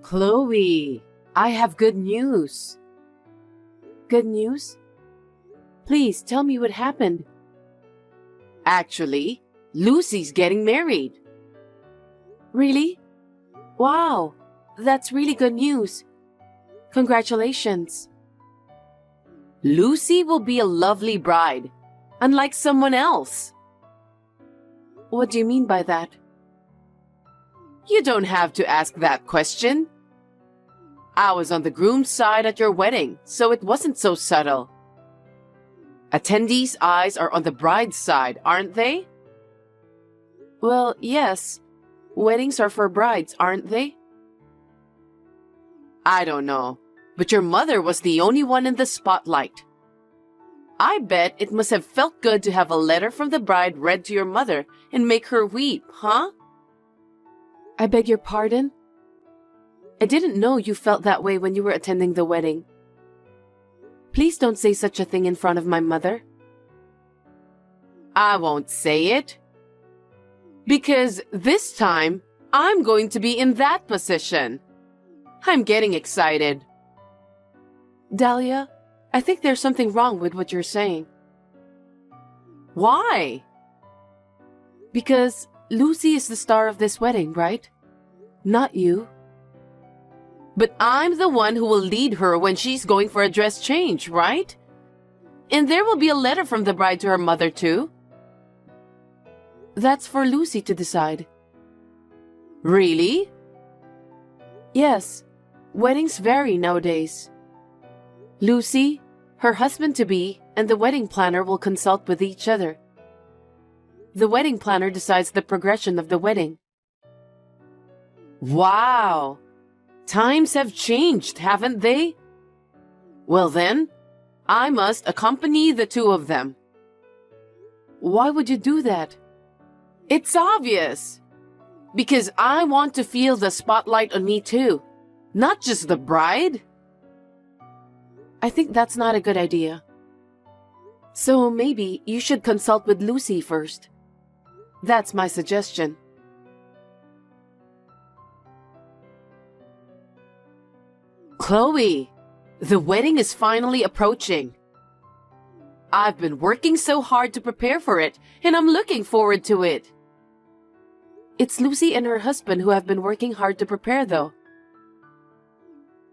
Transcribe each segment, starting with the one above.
Chloe, I have good news. Good news? Please tell me what happened. Actually, Lucy's getting married. Really? Wow, that's really good news. Congratulations. Lucy will be a lovely bride, unlike someone else. What do you mean by that? You don't have to ask that question. I was on the groom's side at your wedding, so it wasn't so subtle. Attendees' eyes are on the bride's side, aren't they? Well, yes. Weddings are for brides, aren't they? I don't know, but your mother was the only one in the spotlight. I bet it must have felt good to have a letter from the bride read to your mother and make her weep, huh? I beg your pardon? I didn't know you felt that way when you were attending the wedding. Please don't say such a thing in front of my mother. I won't say it. Because this time, I'm going to be in that position. I'm getting excited. Dahlia, I think there's something wrong with what you're saying. Why? Because Lucy is the star of this wedding, right? Not you. But I'm the one who will lead her when she's going for a dress change, right? And there will be a letter from the bride to her mother, too. That's for Lucy to decide. Really? Yes. Weddings vary nowadays. Lucy, her husband-to-be, and the wedding planner will consult with each other. The wedding planner decides the progression of the wedding. Wow! Times have changed, haven't they? Well then, I must accompany the two of them. Why would you do that? It's obvious. Because I want to feel the spotlight on me too, not just the bride. I think that's not a good idea. So maybe you should consult with Lucy first. That's my suggestion. Chloe, the wedding is finally approaching. I've been working so hard to prepare for it, and I'm looking forward to it. It's Lucy and her husband who have been working hard to prepare, though.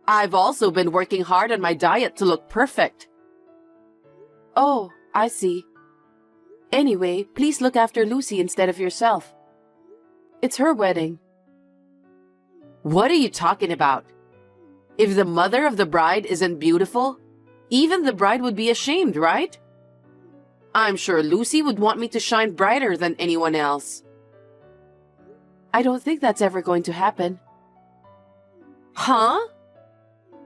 I've also been working hard on my diet to look perfect. Oh, I see. Anyway, please look after Lucy instead of yourself. It's her wedding. What are you talking about? If the mother of the bride isn't beautiful, even the bride would be ashamed, right? I'm sure Lucy would want me to shine brighter than anyone else. I don't think that's ever going to happen. Huh?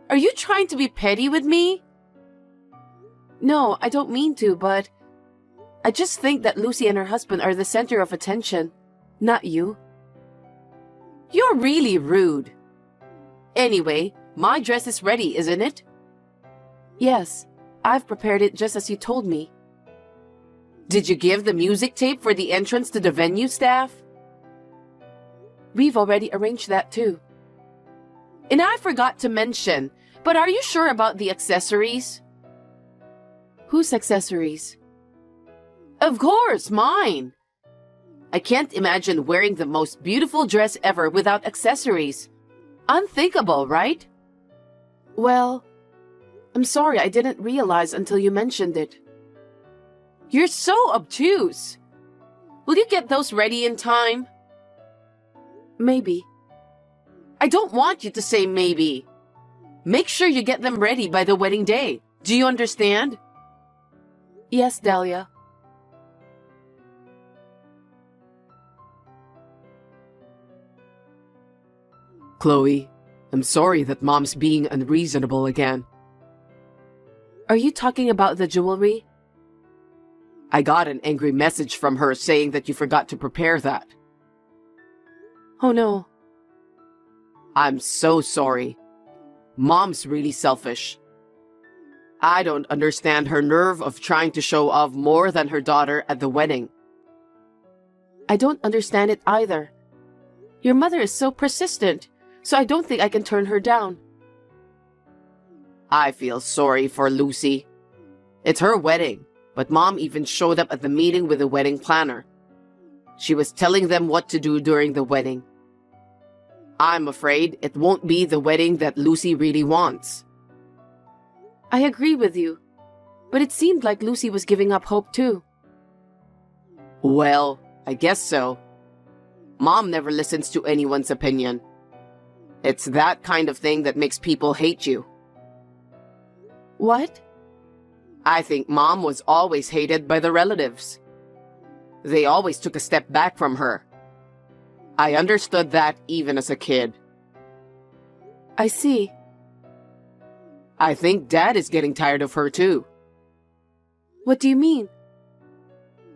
Are you trying to be petty with me? No, I don't mean to, but I just think that Lucy and her husband are the center of attention, not you. You're really rude. Anyway, my dress is ready, isn't it? Yes, I've prepared it just as you told me. Did you give the music tape for the entrance to the venue staff? We've already arranged that too. And I forgot to mention, but are you sure about the accessories? Whose accessories? Of course, mine. I can't imagine wearing the most beautiful dress ever without accessories. Unthinkable, right? Well, I'm sorry I didn't realize until you mentioned it. You're so obtuse. Will you get those ready in time? Maybe. I don't want you to say maybe. Make sure you get them ready by the wedding day. Do you understand? Yes, Dahlia. Chloe, I'm sorry that Mom's being unreasonable again. Are you talking about the jewelry? I got an angry message from her saying that you forgot to prepare that. Oh no. I'm so sorry. Mom's really selfish. I don't understand her nerve of trying to show off more than her daughter at the wedding. I don't understand it either. Your mother is so persistent. so I don't think I can turn her down. I feel sorry for Lucy. It's her wedding, but Mom even showed up at the meeting with the wedding planner. She was telling them what to do during the wedding. I'm afraid it won't be the wedding that Lucy really wants. I agree with you, but it seemed like Lucy was giving up hope too. Well, I guess so. Mom never listens to anyone's opinion. It's that kind of thing that makes people hate you. What? I think Mom was always hated by the relatives. They always took a step back from her. I understood that even as a kid. I see. I think Dad is getting tired of her too. What do you mean?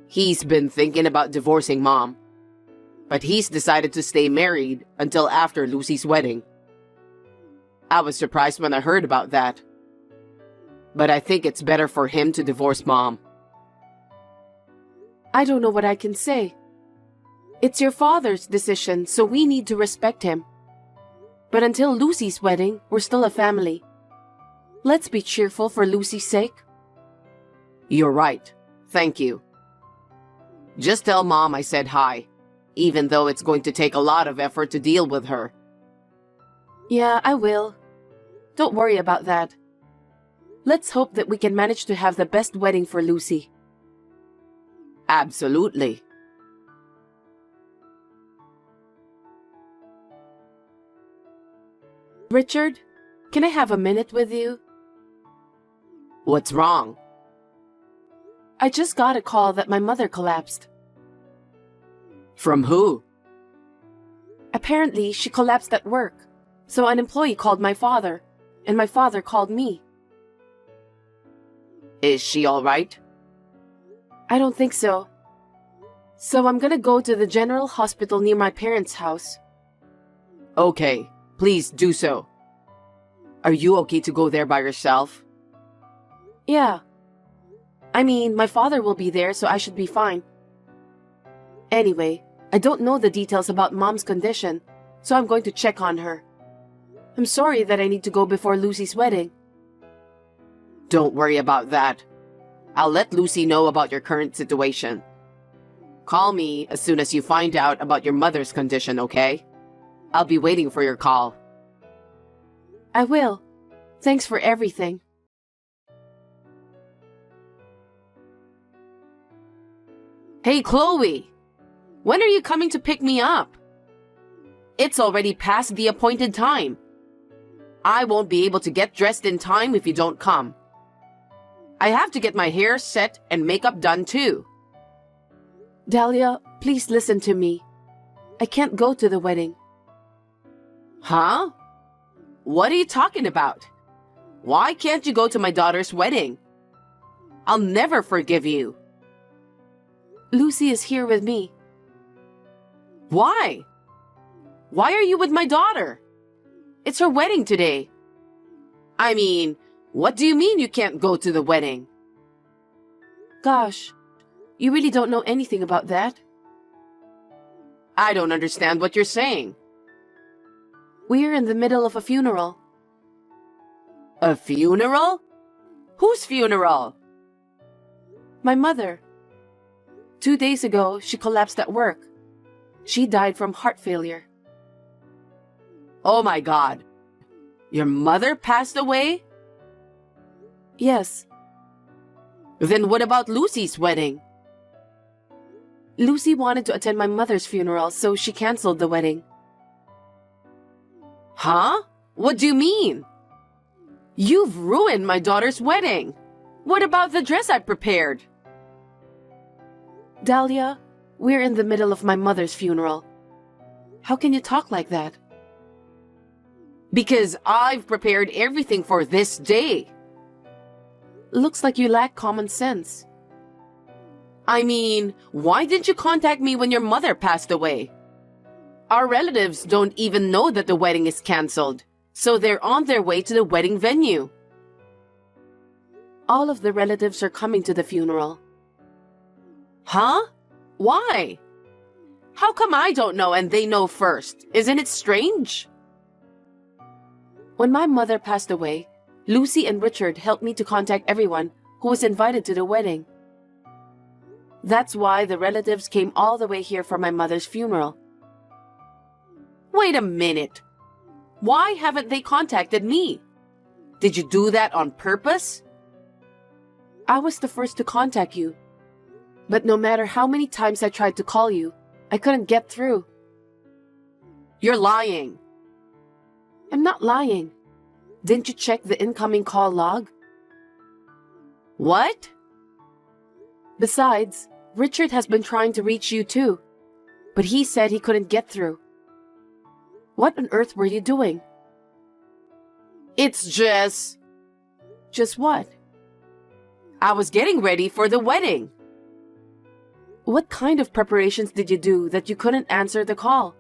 He's been thinking about divorcing Mom, but he's decided to stay married until after Lucy's wedding. I was surprised when I heard about that. But I think it's better for him to divorce Mom. I don't know what I can say. It's your father's decision, so we need to respect him. But until Lucy's wedding, we're still a family. Let's be cheerful for Lucy's sake. You're right. Thank you. Just tell Mom I said hi, even though it's going to take a lot of effort to deal with her. Yeah, I will. Don't worry about that. Let's hope that we can manage to have the best wedding for Lucy. Absolutely. Richard, can I have a minute with you? What's wrong? I just got a call that my mother collapsed. From who? Apparently, she collapsed at work, so an employee called my father, and my father called me. Is she all right? I don't think so. So I'm gonna go to the general hospital near my parents' house. Okay, please do so. Are you okay to go there by yourself? Yeah. I mean, my father will be there, so I should be fine. Anyway, I don't know the details about Mom's condition, so I'm going to check on her. I'm sorry that I need to go before Lucy's wedding. Don't worry about that. I'll let Lucy know about your current situation. Call me as soon as you find out about your mother's condition, okay? I'll be waiting for your call. I will. Thanks for everything. Hey, Chloe! When are you coming to pick me up? It's already past the appointed time. I won't be able to get dressed in time if you don't come. I have to get my hair set and makeup done too. Dahlia, please listen to me. I can't go to the wedding. Huh? What are you talking about? Why can't you go to my daughter's wedding? I'll never forgive you. Lucy is here with me. Why? Why are you with my daughter? It's her wedding today. I mean, what do you mean you can't go to the wedding? Gosh, you really don't know anything about that? I don't understand what you're saying. We're in the middle of a funeral. A funeral? Whose funeral? My mother. 2 days ago, she collapsed at work. She died from heart failure. Oh my God. Your mother passed away? Yes. Then what about Lucy's wedding? Lucy wanted to attend my mother's funeral, so she canceled the wedding. Huh? What do you mean? You've ruined my daughter's wedding. What about the dress I prepared? Dahlia, we're in the middle of my mother's funeral. How can you talk like that? Because I've prepared everything for this day. Looks like you lack common sense. I mean, why didn't you contact me when your mother passed away? Our relatives don't even know that the wedding is canceled, so they're on their way to the wedding venue. All of the relatives are coming to the funeral. Huh? Why? How come I don't know and they know first? Isn't it strange? When my mother passed away, Lucy and Richard helped me to contact everyone who was invited to the wedding. That's why the relatives came all the way here for my mother's funeral. Wait a minute. Why haven't they contacted me? Did you do that on purpose? I was the first to contact you. But no matter how many times I tried to call you, I couldn't get through. You're lying. I'm not lying. Didn't you check the incoming call log? What? Besides, Richard has been trying to reach you too, but he said he couldn't get through. What on earth were you doing? It's just... Just what? I was getting ready for the wedding. What kind of preparations did you do that you couldn't answer the call?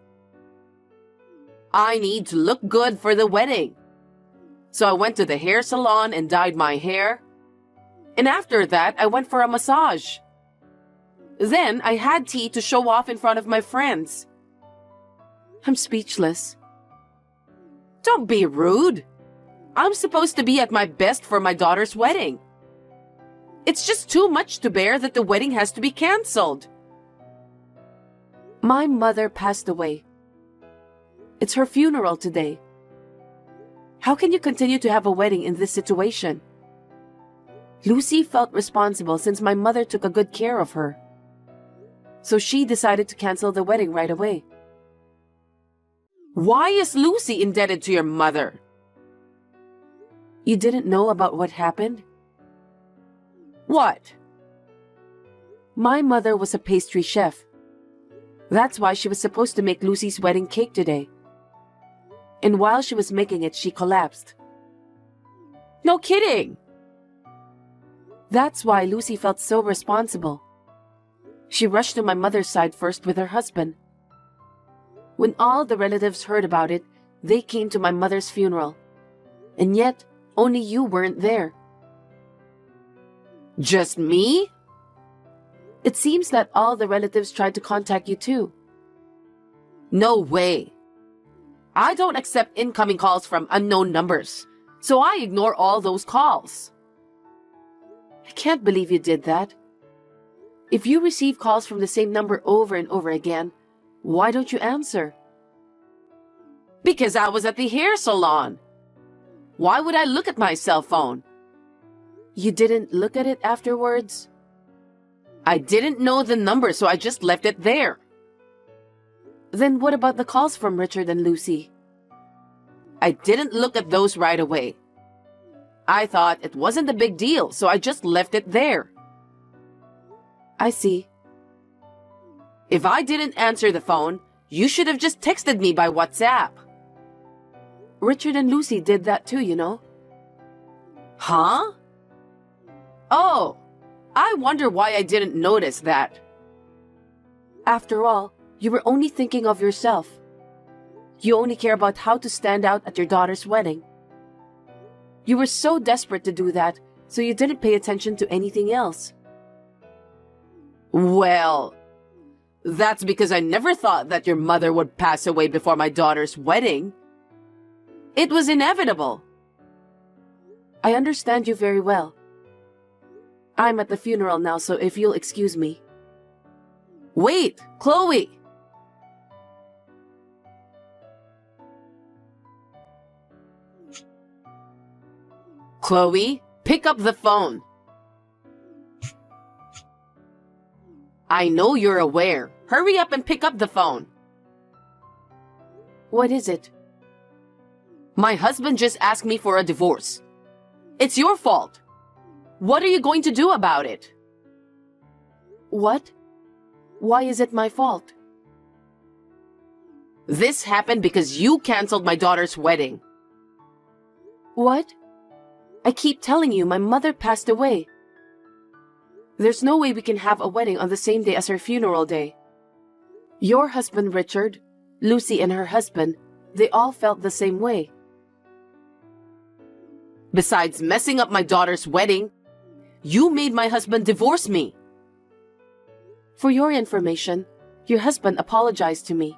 I need to look good for the wedding. So I went to the hair salon and dyed my hair. And after that, I went for a massage. Then I had tea to show off in front of my friends. I'm speechless. Don't be rude. I'm supposed to be at my best for my daughter's wedding. It's just too much to bear that the wedding has to be canceled. My mother passed away. It's her funeral today. How can you continue to have a wedding in this situation? Lucy felt responsible since my mother took a good care of her. So she decided to cancel the wedding right away. Why is Lucy indebted to your mother? You didn't know about what happened? What? My mother was a pastry chef. That's why she was supposed to make Lucy's wedding cake today. And while she was making it, she collapsed. No kidding! That's why Lucy felt so responsible. She rushed to my mother's side first with her husband. When all the relatives heard about it, they came to my mother's funeral. And yet, only you weren't there. Just me? It seems that all the relatives tried to contact you too. No way. I don't accept incoming calls from unknown numbers, so I ignore all those calls. I can't believe you did that. If you receive calls from the same number over and over again, why don't you answer? Because I was at the hair salon. Why would I look at my cell phone? You didn't look at it afterwards? I didn't know the number, so I just left it there. Then what about the calls from Richard and Lucy? I didn't look at those right away. I thought it wasn't a big deal, so I just left it there. I see. If I didn't answer the phone, you should have just texted me by WhatsApp. Richard and Lucy did that too, you know. Huh? Oh, I wonder why I didn't notice that. After all, you were only thinking of yourself. You only care about how to stand out at your daughter's wedding. You were so desperate to do that, so you didn't pay attention to anything else. Well, that's because I never thought that your mother would pass away before my daughter's wedding. It was inevitable. I understand you very well. I'm at the funeral now, so if you'll excuse me. Wait, Chloe! Chloe, pick up the phone. I know you're aware. Hurry up and pick up the phone. What is it? My husband just asked me for a divorce. It's your fault. What are you going to do about it? What? Why is it my fault? This happened because you canceled my daughter's wedding. What? I keep telling you my mother passed away. There's no way we can have a wedding on the same day as her funeral day. Your husband, Richard, Lucy and her husband, they all felt the same way. Besides messing up my daughter's wedding, you made my husband divorce me. For your information, your husband apologized to me.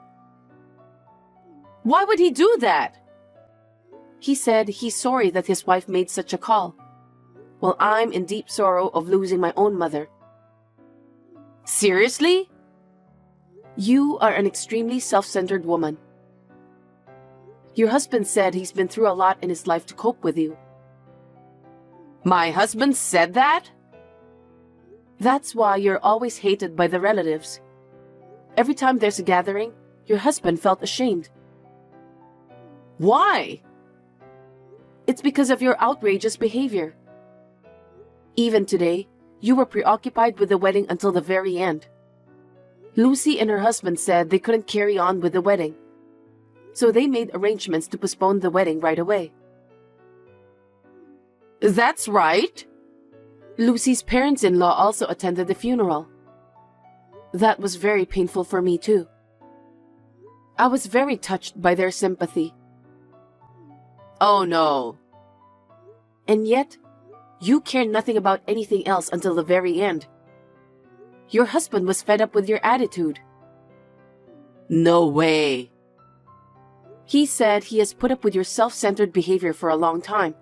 Why would he do that? He said he's sorry that his wife made such a call. Well, I'm in deep sorrow of losing my own mother. Seriously? You are an extremely self-centered woman. Your husband said he's been through a lot in his life to cope with you. My husband said that? That's why you're always hated by the relatives. Every time there's a gathering, your husband felt ashamed. Why? It's because of your outrageous behavior. Even today, you were preoccupied with the wedding until the very end. Lucy and her husband said they couldn't carry on with the wedding, so they made arrangements to postpone the wedding right away. That's right. Lucy's parents-in-law also attended the funeral. That was very painful for me too. I was very touched by their sympathy. Oh no. And yet, you cared nothing about anything else until the very end. Your husband was fed up with your attitude. No way. He said he has put up with your self-centered behavior for a long time,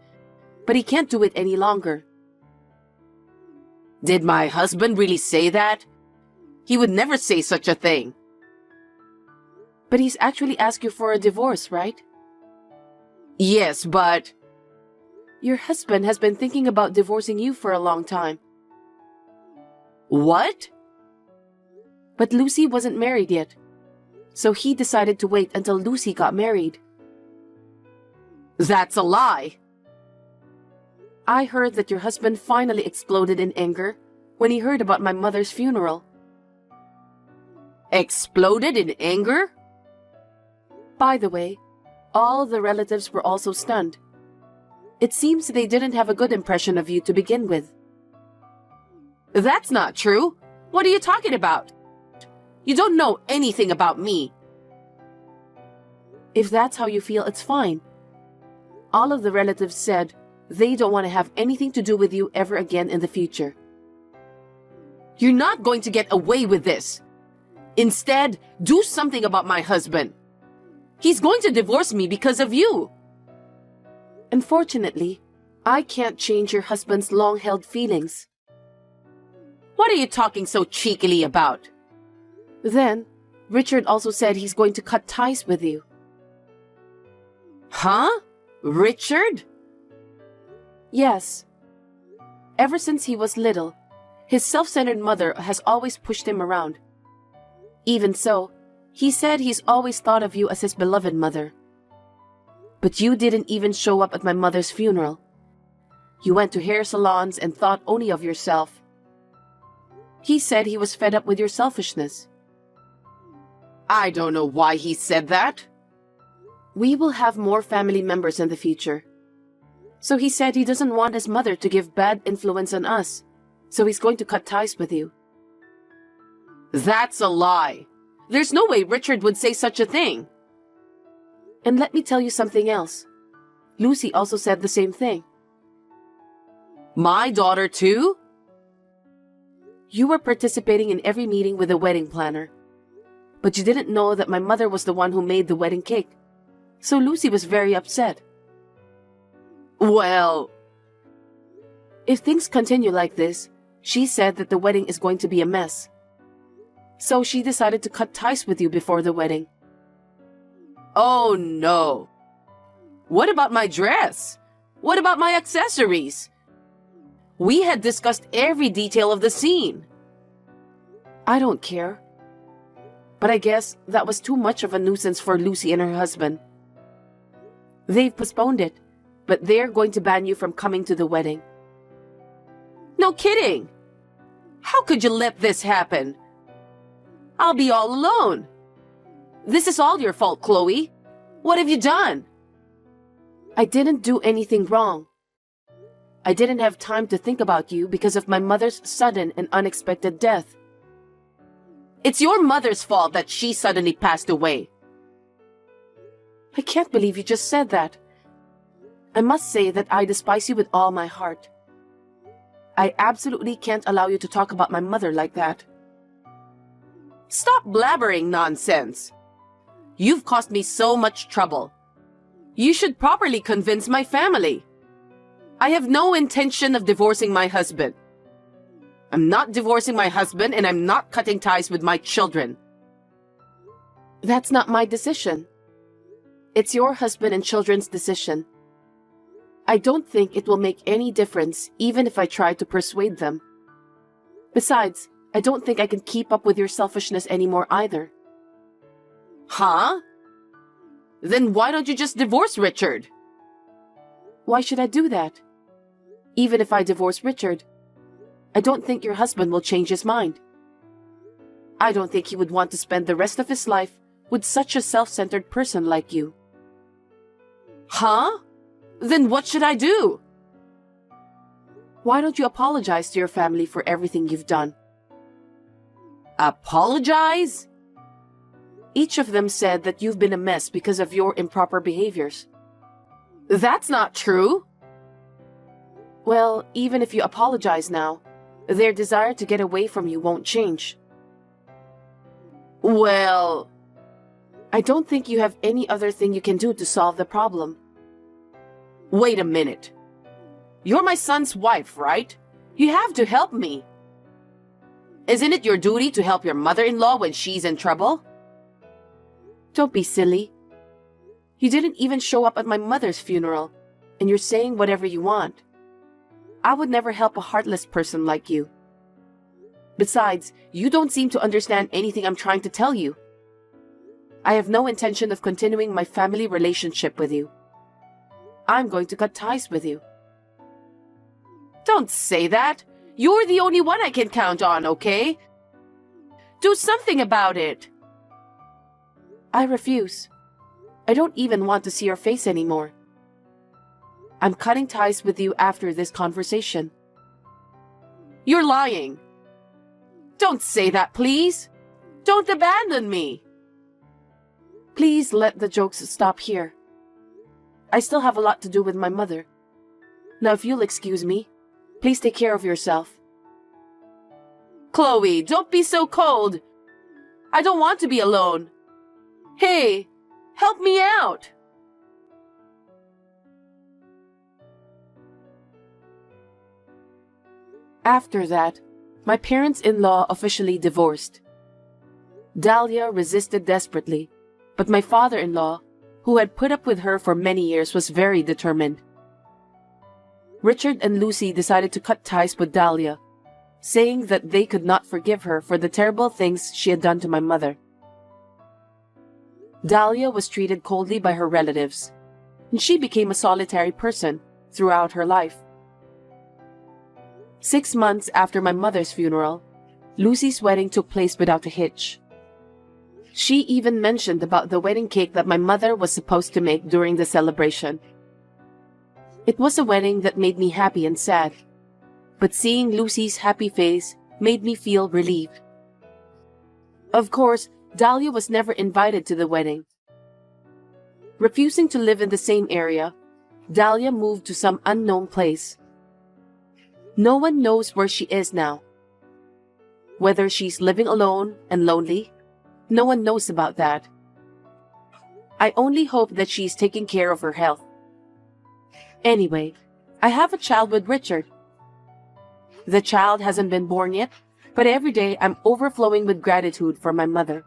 but he can't do it any longer. Did my husband really say that? He would never say such a thing. But he's actually asked you for a divorce, right? Yes, but... Your husband has been thinking about divorcing you for a long time. What? But Lucy wasn't married yet, so he decided to wait until Lucy got married. That's a lie. I heard that your husband finally exploded in anger when he heard about my mother's funeral. Exploded in anger? By the way, all the relatives were also stunned. It seems they didn't have a good impression of you to begin with. That's not true. What are you talking about? You don't know anything about me. If that's how you feel, it's fine. All of the relatives said they don't want to have anything to do with you ever again in the future. You're not going to get away with this. Instead, do something about my husband. He's going to divorce me because of you. Unfortunately, I can't change your husband's long-held feelings. What are you talking so cheekily about? Then, Richard also said he's going to cut ties with you. Huh? Richard? Yes. Ever since he was little, his self-centered mother has always pushed him around. Even so, he said he's always thought of you as his beloved mother. But you didn't even show up at my mother's funeral. You went to hair salons and thought only of yourself. He said he was fed up with your selfishness. I don't know why he said that. We will have more family members in the future. So he said he doesn't want his mother to give bad influence on us, so he's going to cut ties with you. That's a lie. There's no way Richard would say such a thing. And let me tell you something else. Lucy also said the same thing. My daughter too? You were participating in every meeting with a wedding planner. But you didn't know that my mother was the one who made the wedding cake. So Lucy was very upset. Well... If things continue like this, she said that the wedding is going to be a mess. So she decided to cut ties with you before the wedding. Oh no. What about my dress? What about my accessories? We had discussed every detail of the scene. I don't care. But I guess that was too much of a nuisance for Lucy and her husband. They've postponed it, but they're going to ban you from coming to the wedding. No kidding. How could you let this happen? I'll be all alone. This is all your fault, Chloe. What have you done? I didn't do anything wrong. I didn't have time to think about you because of my mother's sudden and unexpected death. It's your mother's fault that she suddenly passed away. I can't believe you just said that. I must say that I despise you with all my heart. I absolutely can't allow you to talk about my mother like that. Stop blabbering nonsense. You've caused me so much trouble. You should properly convince my family. I have no intention of divorcing my husband. I'm not divorcing my husband and I'm not cutting ties with my children. That's not my decision. It's your husband and children's decision. I don't think it will make any difference even if I try to persuade them. Besides, I don't think I can keep up with your selfishness anymore either. Huh? Then why don't you just divorce Richard? Why should I do that? Even if I divorce Richard, I don't think your husband will change his mind. I don't think he would want to spend the rest of his life with such a self-centered person like you. Huh? Then what should I do? Why don't you apologize to your family for everything you've done? Apologize? Each of them said that you've been a mess because of your improper behaviors. That's not true. Well, even if you apologize now, their desire to get away from you won't change. Well, I don't think you have any other thing you can do to solve the problem. wait a minute. You're my son's wife, right? You have to help me. Isn't it your duty to help your mother-in-law when she's in trouble? Don't be silly. You didn't even show up at my mother's funeral, and you're saying whatever you want. I would never help a heartless person like you. Besides, you don't seem to understand anything I'm trying to tell you. I have no intention of continuing my family relationship with you. I'm going to cut ties with you. Don't say that. You're the only one I can count on, okay? Do something about it. I refuse. I don't even want to see your face anymore. I'm cutting ties with you after this conversation. You're lying. Don't say that, please. Don't abandon me. Please let the jokes stop here. I still have a lot to do with my mother. Now, if you'll excuse me, please take care of yourself. Chloe, don't be so cold. I don't want to be alone. Hey, help me out. After that, my parents-in-law officially divorced. Dahlia resisted desperately, but my father-in-law, who had put up with her for many years, was very determined. Richard and Lucy decided to cut ties with Dahlia, saying that they could not forgive her for the terrible things she had done to my mother. Dahlia was treated coldly by her relatives, and she became a solitary person throughout her life. 6 months after my mother's funeral, Lucy's wedding took place without a hitch. She even mentioned about the wedding cake that my mother was supposed to make during the celebration. It was a wedding that made me happy and sad, but seeing Lucy's happy face made me feel relieved. Of course, Dahlia was never invited to the wedding. Refusing to live in the same area, Dahlia moved to some unknown place. No one knows where she is now. Whether she's living alone and lonely, no one knows about that. I only hope that she's taking care of her health. Anyway, I have a child with Richard. The child hasn't been born yet, but every day I'm overflowing with gratitude for my mother.